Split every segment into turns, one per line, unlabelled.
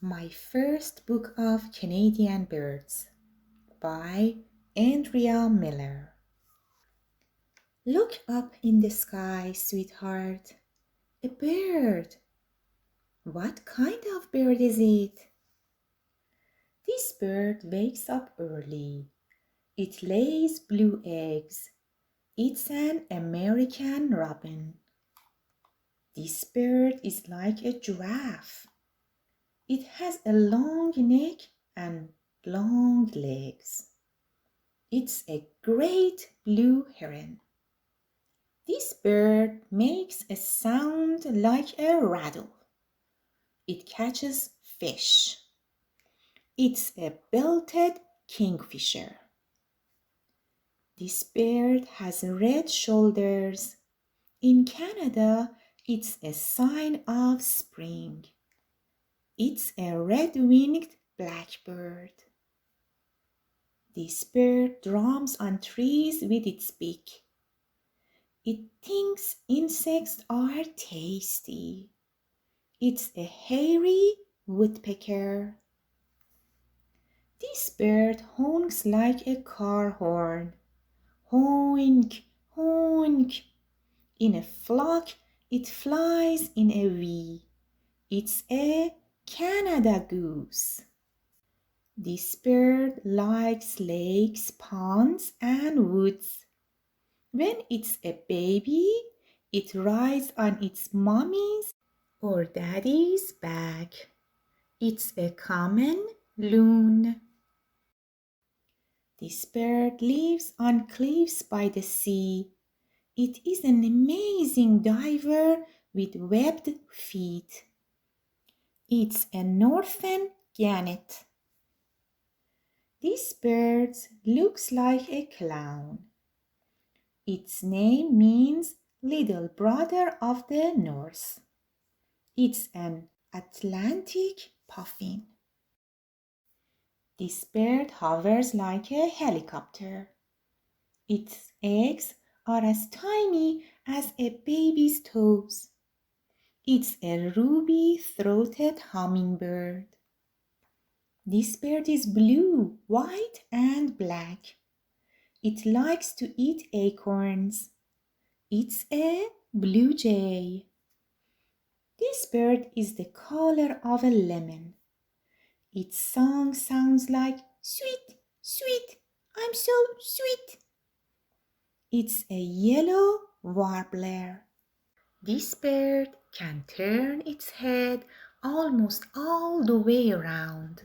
My First Book of Canadian Birds by Andrea Miller. Look up in the sky, sweetheart. A bird. What kind of bird is it? This bird wakes up early. It lays blue eggs. It's an American robin. This bird is like a giraffe. It has a long neck and long legs. It's a great blue heron. This bird makes a sound like a rattle. It catches fish. It's a belted kingfisher. This bird has red shoulders. In Canada, it's a sign of spring. It's a red-winged blackbird. This bird drums on trees with its beak. It thinks insects are tasty. It's a hairy woodpecker. This bird honks like a car horn. Honk, honk. In a flock, it flies in a V. It's a Canada goose. This bird likes lakes, ponds, and woods. When it's a baby, it rides on its mommy's or daddy's back. It's a common loon. This bird lives on cliffs by the sea. It is an amazing diver with webbed feet. It's a northern gannet. This bird looks like a clown. Its name means little brother of the north. It's an Atlantic puffin. This bird hovers like a helicopter. Its eggs are as tiny as a baby's toes. It's a ruby-throated hummingbird. This bird is blue, white, and black. It likes to eat acorns. It's a blue jay. This bird is the color of a lemon. Its song sounds like sweet, sweet, I'm so sweet. It's a yellow warbler. This bird can turn its head almost all the way around.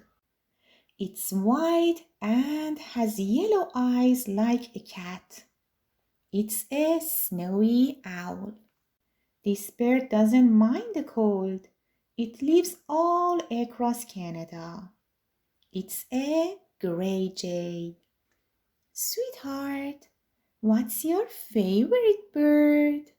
It's white and has yellow eyes like a cat. It's a snowy owl. This bird doesn't mind the cold. It lives all across Canada. It's a gray jay. Sweetheart, what's your favorite bird?